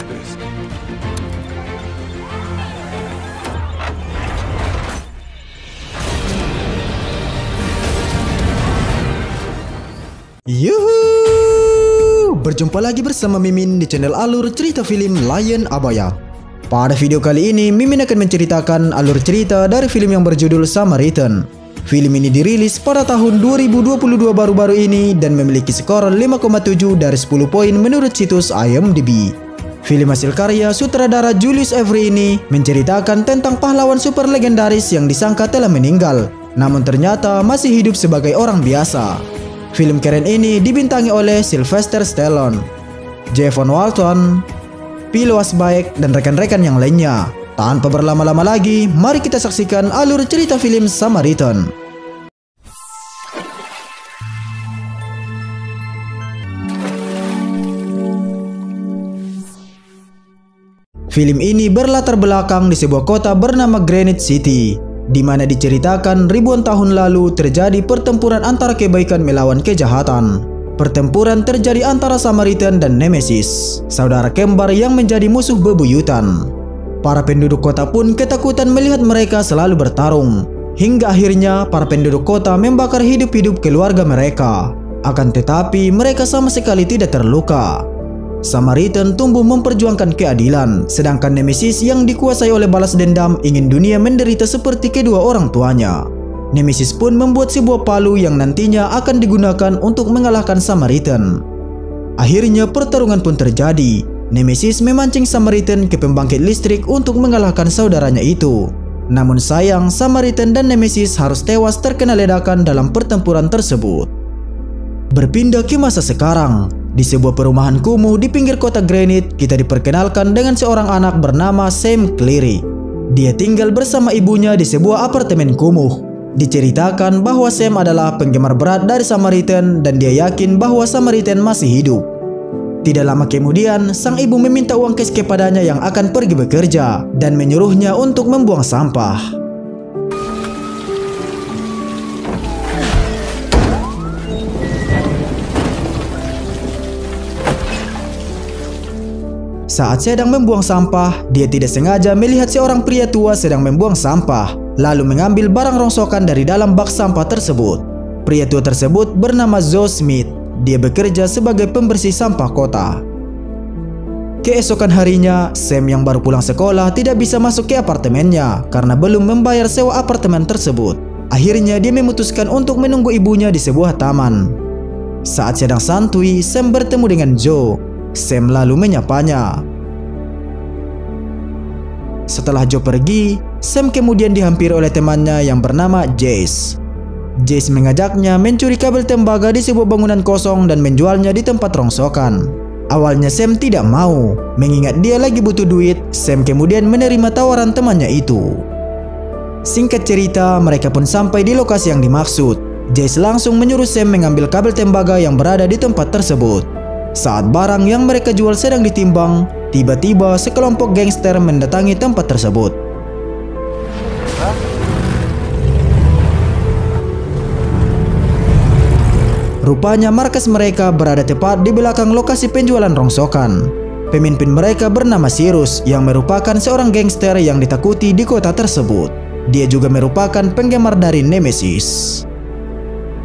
outsiders. Yuhuu! Berjumpa lagi bersama Mimin di channel alur cerita film Lion Abaya. Pada video kali ini, Mimin akan menceritakan alur cerita dari film yang berjudul Samaritan. Film ini dirilis pada tahun 2022 baru-baru ini dan memiliki skor 5,7 dari 10 poin menurut situs IMDb. Film hasil karya sutradara Julius Avery ini menceritakan tentang pahlawan super legendaris yang disangka telah meninggal, namun ternyata masih hidup sebagai orang biasa. Film keren ini dibintangi oleh Sylvester Stallone, Javon Walton, Pilou Asbæk, dan rekan-rekan yang lainnya. Tanpa berlama-lama lagi, mari kita saksikan alur cerita film Samaritan. Film ini berlatar belakang di sebuah kota bernama Granite City, di mana diceritakan ribuan tahun lalu terjadi pertempuran antara kebaikan melawan kejahatan. Pertempuran terjadi antara Samaritan dan Nemesis, saudara kembar yang menjadi musuh bebuyutan. Para penduduk kota pun ketakutan melihat mereka selalu bertarung. Hingga akhirnya para penduduk kota membakar hidup-hidup keluarga mereka. Akan tetapi mereka sama sekali tidak terluka. Samaritan tumbuh memperjuangkan keadilan, sedangkan Nemesis yang dikuasai oleh balas dendam ingin dunia menderita seperti kedua orang tuanya. Nemesis pun membuat sebuah palu yang nantinya akan digunakan untuk mengalahkan Samaritan. Akhirnya pertarungan pun terjadi. Nemesis memancing Samaritan ke pembangkit listrik untuk mengalahkan saudaranya itu. Namun sayang, Samaritan dan Nemesis harus tewas terkena ledakan dalam pertempuran tersebut. Berpindah ke masa sekarang. Di sebuah perumahan kumuh di pinggir kota Granite, kita diperkenalkan dengan seorang anak bernama Sam Cleary. Dia tinggal bersama ibunya di sebuah apartemen kumuh. Diceritakan bahwa Sam adalah penggemar berat dari Samaritan dan dia yakin bahwa Samaritan masih hidup. Tidak lama kemudian, sang ibu meminta uang cash kepadanya yang akan pergi bekerja dan menyuruhnya untuk membuang sampah. Saat sedang membuang sampah, dia tidak sengaja melihat seorang pria tua sedang membuang sampah, lalu mengambil barang rongsokan dari dalam bak sampah tersebut. Pria tua tersebut bernama Joe Smith. Dia bekerja sebagai pembersih sampah kota. Keesokan harinya, Sam yang baru pulang sekolah tidak bisa masuk ke apartemennya karena belum membayar sewa apartemen tersebut. Akhirnya dia memutuskan untuk menunggu ibunya di sebuah taman. Saat sedang santuy, Sam bertemu dengan Joe. Sam lalu menyapanya. Setelah Joe pergi, Sam kemudian dihampiri oleh temannya yang bernama Jace. Jace mengajaknya mencuri kabel tembaga di sebuah bangunan kosong dan menjualnya di tempat rongsokan. Awalnya Sam tidak mau, mengingat dia lagi butuh duit. Sam kemudian menerima tawaran temannya itu. Singkat cerita, mereka pun sampai di lokasi yang dimaksud. Jace langsung menyuruh Sam mengambil kabel tembaga yang berada di tempat tersebut. Saat barang yang mereka jual sedang ditimbang, tiba-tiba sekelompok gangster mendatangi tempat tersebut. Rupanya markas mereka berada tepat di belakang lokasi penjualan rongsokan. Pemimpin mereka bernama Cyrus yang merupakan seorang gangster yang ditakuti di kota tersebut. Dia juga merupakan penggemar dari Nemesis.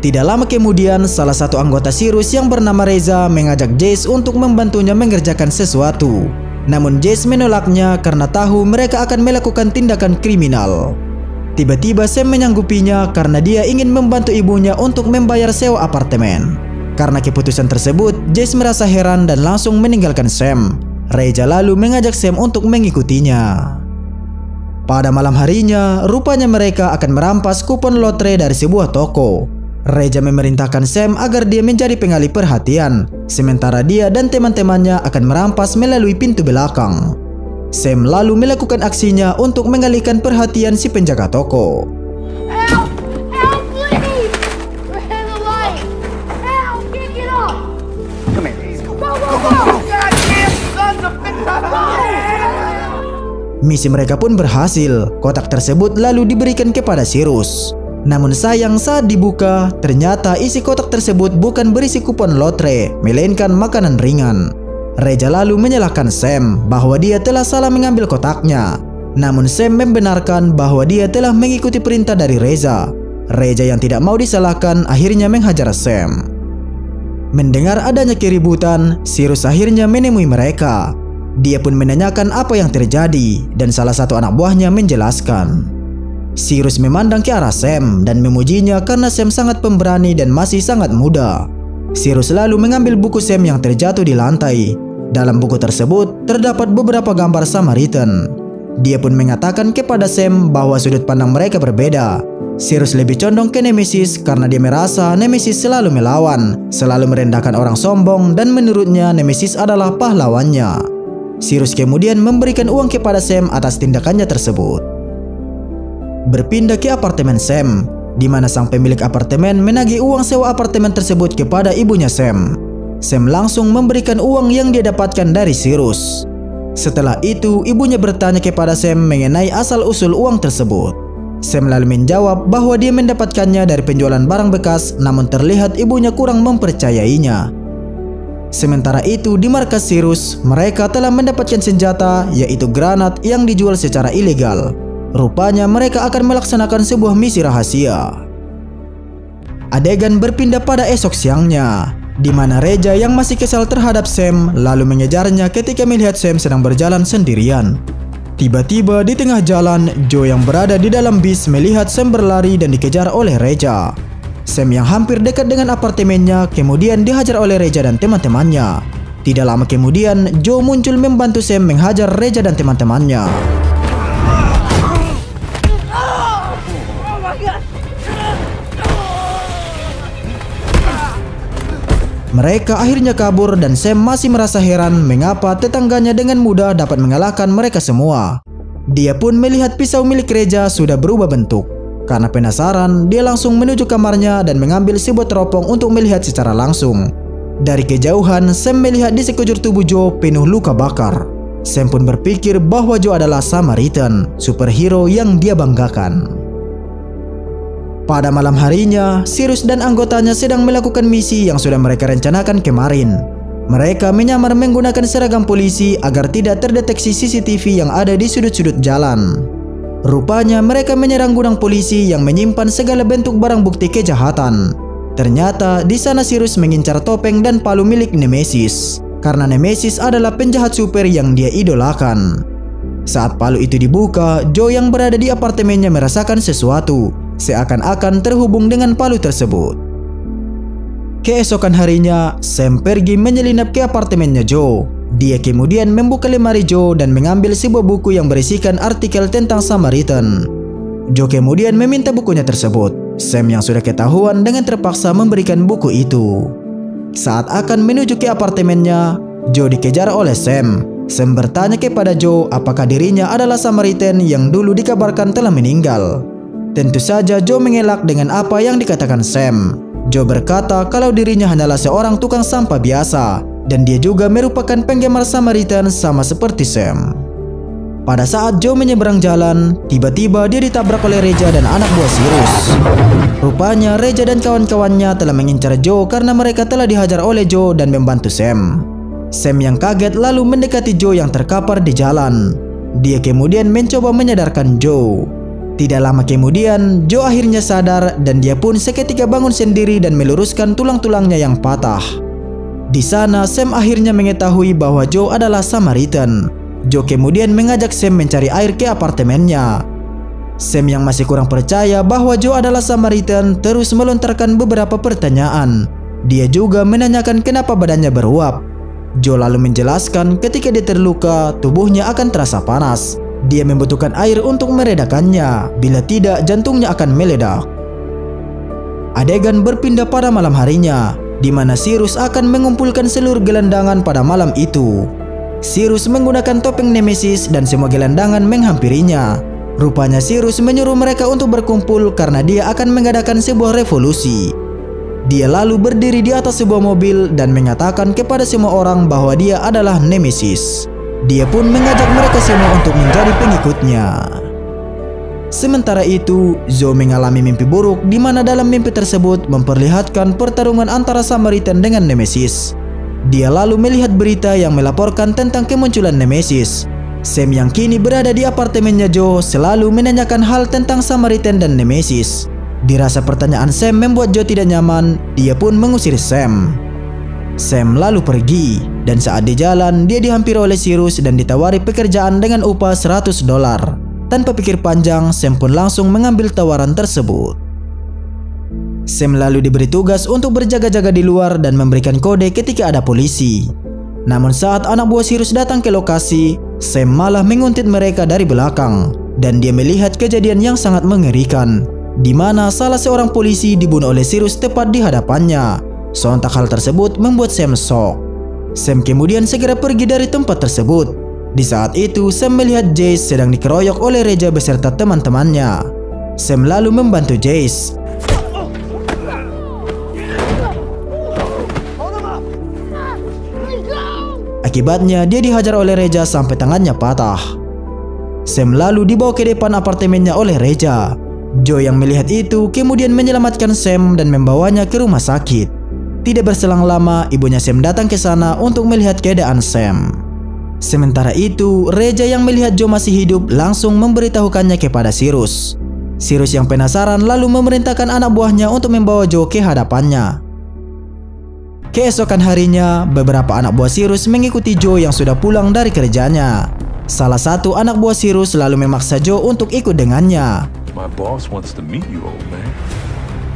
Tidak lama kemudian, salah satu anggota Cyrus yang bernama Reza mengajak Jace untuk membantunya mengerjakan sesuatu. Namun Jace menolaknya karena tahu mereka akan melakukan tindakan kriminal. Tiba-tiba Sam menyanggupinya karena dia ingin membantu ibunya untuk membayar sewa apartemen. Karena keputusan tersebut, Jace merasa heran dan langsung meninggalkan Sam. Reza lalu mengajak Sam untuk mengikutinya. Pada malam harinya, rupanya mereka akan merampas kupon lotre dari sebuah toko. Reza memerintahkan Sam agar dia menjadi pengalih perhatian, sementara dia dan teman-temannya akan merampas melalui pintu belakang. Sam lalu melakukan aksinya untuk mengalihkan perhatian si penjaga toko. Help! Help, please! We're in the light! Help! Get up! Come here. Go, go, go! Goddamn sons of bitches! Misi mereka pun berhasil. Kotak tersebut lalu diberikan kepada Cyrus. Namun sayang, saat dibuka, ternyata isi kotak tersebut bukan berisi kupon lotre, melainkan makanan ringan. Reza lalu menyalahkan Sam bahwa dia telah salah mengambil kotaknya. Namun Sam membenarkan bahwa dia telah mengikuti perintah dari Reza. Reza yang tidak mau disalahkan akhirnya menghajar Sam. Mendengar adanya keributan, Cyrus akhirnya menemui mereka. Dia pun menanyakan apa yang terjadi dan salah satu anak buahnya menjelaskan. Cyrus memandang ke arah Sam dan memujinya karena Sam sangat pemberani dan masih sangat muda. Cyrus lalu mengambil buku Sam yang terjatuh di lantai. Dalam buku tersebut terdapat beberapa gambar Samaritan. Dia pun mengatakan kepada Sam bahwa sudut pandang mereka berbeda. Cyrus lebih condong ke Nemesis karena dia merasa Nemesis selalu melawan, selalu merendahkan orang sombong, dan menurutnya Nemesis adalah pahlawannya. Cyrus kemudian memberikan uang kepada Sam atas tindakannya tersebut. Berpindah ke apartemen Sam, di mana sang pemilik apartemen menagih uang sewa apartemen tersebut kepada ibunya Sam. Sam langsung memberikan uang yang dia dapatkan dari Cyrus. Setelah itu, ibunya bertanya kepada Sam mengenai asal-usul uang tersebut. Sam lalu menjawab bahwa dia mendapatkannya dari penjualan barang bekas, namun terlihat ibunya kurang mempercayainya. Sementara itu, di markas Cyrus, mereka telah mendapatkan senjata, yaitu granat yang dijual secara ilegal. Rupanya mereka akan melaksanakan sebuah misi rahasia. Adegan berpindah pada esok siangnya, di mana Reza yang masih kesal terhadap Sam lalu mengejarnya ketika melihat Sam sedang berjalan sendirian. Tiba-tiba di tengah jalan, Joe yang berada di dalam bis melihat Sam berlari dan dikejar oleh Reza. Sam yang hampir dekat dengan apartemennya kemudian dihajar oleh Reza dan teman-temannya. Tidak lama kemudian, Joe muncul membantu Sam menghajar Reza dan teman-temannya. Mereka akhirnya kabur dan Sam masih merasa heran mengapa tetangganya dengan mudah dapat mengalahkan mereka semua. Dia pun melihat pisau milik Reza sudah berubah bentuk. Karena penasaran, dia langsung menuju kamarnya dan mengambil sebuah teropong untuk melihat secara langsung. Dari kejauhan, Sam melihat di sekujur tubuh Joe penuh luka bakar. Sam pun berpikir bahwa Joe adalah Samaritan, superhero yang dia banggakan. Pada malam harinya, Cyrus dan anggotanya sedang melakukan misi yang sudah mereka rencanakan kemarin. Mereka menyamar menggunakan seragam polisi agar tidak terdeteksi CCTV yang ada di sudut-sudut jalan. Rupanya mereka menyerang gudang polisi yang menyimpan segala bentuk barang bukti kejahatan. Ternyata di sana Cyrus mengincar topeng dan palu milik Nemesis, karena Nemesis adalah penjahat super yang dia idolakan. Saat palu itu dibuka, Joe yang berada di apartemennya merasakan sesuatu, seakan-akan terhubung dengan palu tersebut. Keesokan harinya, Sam pergi menyelinap ke apartemennya Joe. Dia kemudian membuka lemari Joe dan mengambil sebuah buku yang berisikan artikel tentang Samaritan. Joe kemudian meminta bukunya tersebut. Sam yang sudah ketahuan dengan terpaksa memberikan buku itu. Saat akan menuju ke apartemennya, Joe dikejar oleh Sam. Sam bertanya kepada Joe apakah dirinya adalah Samaritan yang dulu dikabarkan telah meninggal. Tentu saja Joe mengelak dengan apa yang dikatakan Sam. Joe berkata kalau dirinya hanyalah seorang tukang sampah biasa dan dia juga merupakan penggemar Samaritan sama seperti Sam. Pada saat Joe menyeberang jalan, tiba-tiba dia ditabrak oleh Reza dan anak buah Cyrus. Rupanya Reza dan kawan-kawannya telah mengincar Joe karena mereka telah dihajar oleh Joe dan membantu Sam. Sam yang kaget lalu mendekati Joe yang terkapar di jalan. Dia kemudian mencoba menyadarkan Joe. Tidak lama kemudian, Joe akhirnya sadar dan dia pun seketika bangun sendiri dan meluruskan tulang-tulangnya yang patah. Di sana, Sam akhirnya mengetahui bahwa Joe adalah Samaritan. Joe kemudian mengajak Sam mencari air ke apartemennya. Sam yang masih kurang percaya bahwa Joe adalah Samaritan terus melontarkan beberapa pertanyaan. Dia juga menanyakan kenapa badannya beruap. Joe lalu menjelaskan ketika dia terluka, tubuhnya akan terasa panas. Dia membutuhkan air untuk meredakannya, bila tidak jantungnya akan meledak. Adegan berpindah pada malam harinya, di mana Cyrus akan mengumpulkan seluruh gelandangan pada malam itu. Cyrus menggunakan topeng Nemesis dan semua gelandangan menghampirinya. Rupanya Cyrus menyuruh mereka untuk berkumpul karena dia akan mengadakan sebuah revolusi. Dia lalu berdiri di atas sebuah mobil dan mengatakan kepada semua orang bahwa dia adalah Nemesis. Dia pun mengajak mereka semua untuk menjadi pengikutnya. Sementara itu, Joe mengalami mimpi buruk di mana dalam mimpi tersebut memperlihatkan pertarungan antara Samaritan dengan Nemesis. Dia lalu melihat berita yang melaporkan tentang kemunculan Nemesis. Sam yang kini berada di apartemennya Joe selalu menanyakan hal tentang Samaritan dan Nemesis. Dirasa pertanyaan Sam membuat Joe tidak nyaman, dia pun mengusir Sam. Sam lalu pergi, dan saat di jalan dia dihampiri oleh Cyrus dan ditawari pekerjaan dengan upah $100. Tanpa pikir panjang, Sam pun langsung mengambil tawaran tersebut. Sam lalu diberi tugas untuk berjaga-jaga di luar dan memberikan kode ketika ada polisi. Namun saat anak buah Cyrus datang ke lokasi, Sam malah menguntit mereka dari belakang, dan dia melihat kejadian yang sangat mengerikan, di mana salah seorang polisi dibunuh oleh Cyrus tepat di hadapannya. Sontak hal tersebut membuat Sam shock. Sam kemudian segera pergi dari tempat tersebut. Di saat itu, Sam melihat Jace sedang dikeroyok oleh Reja beserta teman-temannya. Sam lalu membantu Jace. Akibatnya dia dihajar oleh Reja sampai tangannya patah. Sam lalu dibawa ke depan apartemennya oleh Reja. Joe yang melihat itu kemudian menyelamatkan Sam dan membawanya ke rumah sakit. Tidak berselang lama, ibunya Sam datang ke sana untuk melihat keadaan Sam. Sementara itu, Reja yang melihat Joe masih hidup langsung memberitahukannya kepada Cyrus. Cyrus yang penasaran lalu memerintahkan anak buahnya untuk membawa Joe ke hadapannya. Keesokan harinya, beberapa anak buah Cyrus mengikuti Joe yang sudah pulang dari kerjanya. Salah satu anak buah Cyrus lalu memaksa Joe untuk ikut dengannya. My boss wants to meet you, old man.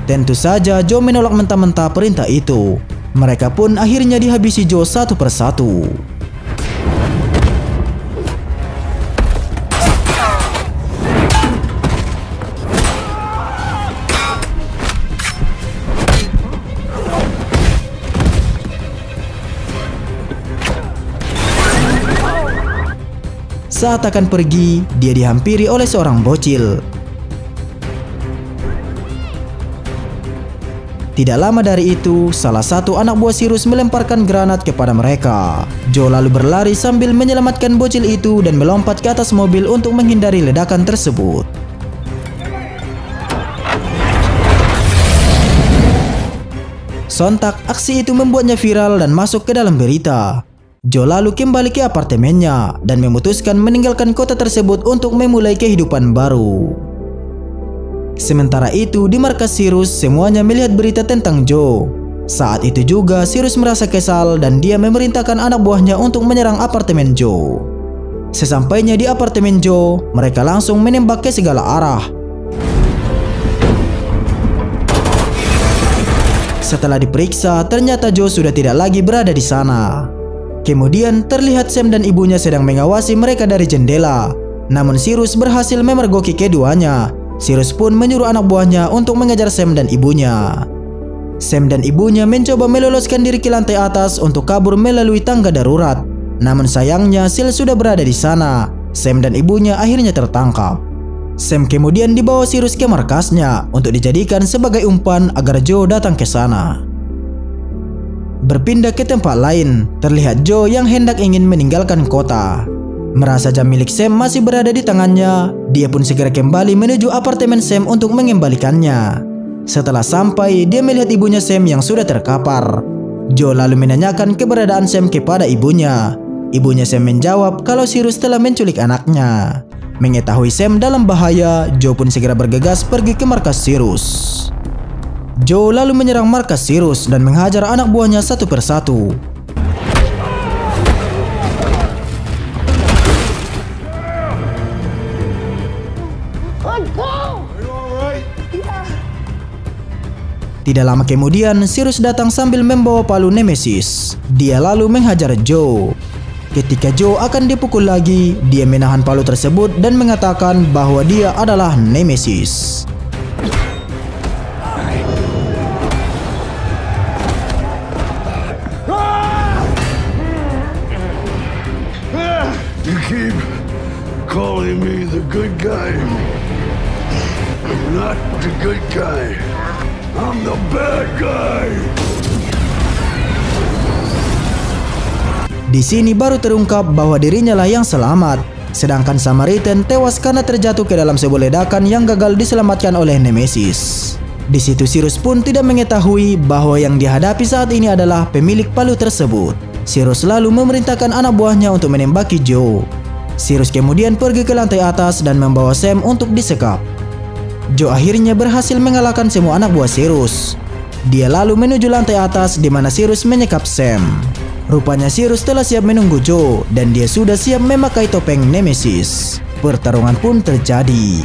Tentu saja Joe menolak mentah-mentah perintah itu. Mereka pun akhirnya dihabisi Joe satu persatu. Saat akan pergi, dia dihampiri oleh seorang bocil. Tidak lama dari itu, salah satu anak buah Cyrus melemparkan granat kepada mereka. Joe lalu berlari sambil menyelamatkan bocil itu dan melompat ke atas mobil untuk menghindari ledakan tersebut. Sontak, aksi itu membuatnya viral dan masuk ke dalam berita. Joe lalu kembali ke apartemennya dan memutuskan meninggalkan kota tersebut untuk memulai kehidupan baru. Sementara itu, di markas Cyrus, semuanya melihat berita tentang Joe. Saat itu juga, Cyrus merasa kesal dan dia memerintahkan anak buahnya untuk menyerang apartemen Joe. Sesampainya di apartemen Joe, mereka langsung menembak ke segala arah. Setelah diperiksa, ternyata Joe sudah tidak lagi berada di sana. Kemudian terlihat Sam dan ibunya sedang mengawasi mereka dari jendela. Namun Cyrus berhasil memergoki keduanya. Cyrus pun menyuruh anak buahnya untuk mengejar Sam dan ibunya. Sam dan ibunya mencoba meloloskan diri ke lantai atas untuk kabur melalui tangga darurat. Namun sayangnya Sil sudah berada di sana. Sam dan ibunya akhirnya tertangkap. Sam kemudian dibawa Cyrus ke markasnya untuk dijadikan sebagai umpan agar Joe datang ke sana. Berpindah ke tempat lain, terlihat Joe yang hendak ingin meninggalkan kota. Merasa jam milik Sam masih berada di tangannya, dia pun segera kembali menuju apartemen Sam untuk mengembalikannya. Setelah sampai, dia melihat ibunya Sam yang sudah terkapar. Joe lalu menanyakan keberadaan Sam kepada ibunya. Ibunya Sam menjawab kalau Cyrus telah menculik anaknya. Mengetahui Sam dalam bahaya, Joe pun segera bergegas pergi ke markas Cyrus. Joe lalu menyerang markas Cyrus dan menghajar anak buahnya satu persatu. Tidak lama kemudian, Cyrus datang sambil membawa palu Nemesis. Dia lalu menghajar Joe. Ketika Joe akan dipukul lagi, dia menahan palu tersebut dan mengatakan bahwa dia adalah Nemesis. You keep calling me the good guy. I'm not the good guy. I'm the bad guy. Di sini baru terungkap bahwa dirinya lah yang selamat, sedangkan Samaritan tewas karena terjatuh ke dalam sebuah ledakan yang gagal diselamatkan oleh Nemesis. Di situ Cyrus pun tidak mengetahui bahwa yang dihadapi saat ini adalah pemilik palu tersebut. Cyrus lalu memerintahkan anak buahnya untuk menembaki Joe. Cyrus kemudian pergi ke lantai atas dan membawa Sam untuk disekap. Joe akhirnya berhasil mengalahkan semua anak buah Cyrus. Dia lalu menuju lantai atas di mana Cyrus menyekap Sam. Rupanya Cyrus telah siap menunggu Joe dan dia sudah siap memakai topeng Nemesis. Pertarungan pun terjadi.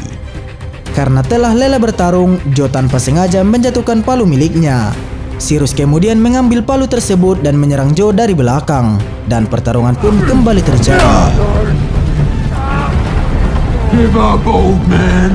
Karena telah lelah bertarung, Joe tanpa sengaja menjatuhkan palu miliknya. Cyrus kemudian mengambil palu tersebut dan menyerang Joe dari belakang. Dan pertarungan pun kembali terjadi. Give up, old man.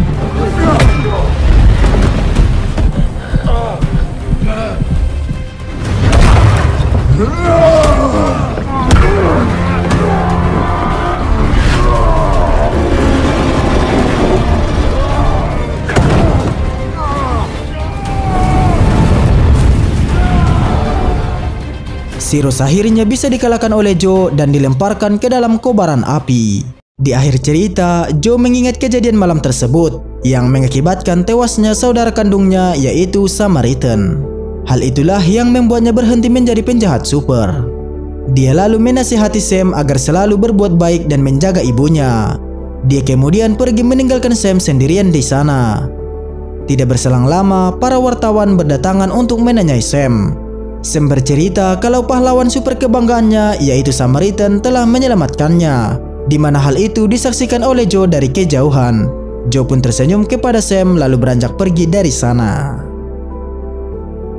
Cyrus akhirnya bisa dikalahkan oleh Joe dan dilemparkan ke dalam kobaran api. Di akhir cerita, Joe mengingat kejadian malam tersebut yang mengakibatkan tewasnya saudara kandungnya yaitu Samaritan. Hal itulah yang membuatnya berhenti menjadi penjahat super. Dia lalu menasihati Sam agar selalu berbuat baik dan menjaga ibunya. Dia kemudian pergi meninggalkan Sam sendirian di sana. Tidak berselang lama, para wartawan berdatangan untuk menanyai Sam. Sam bercerita kalau pahlawan super kebanggaannya yaitu Samaritan telah menyelamatkannya, di mana hal itu disaksikan oleh Joe dari kejauhan. Joe pun tersenyum kepada Sam lalu beranjak pergi dari sana.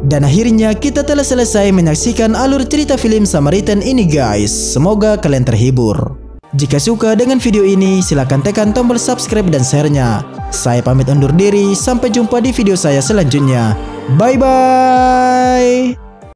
Dan akhirnya kita telah selesai menyaksikan alur cerita film Samaritan ini guys. Semoga kalian terhibur. Jika suka dengan video ini, silahkan tekan tombol subscribe dan share-nya. Saya pamit undur diri, sampai jumpa di video saya selanjutnya. Bye bye.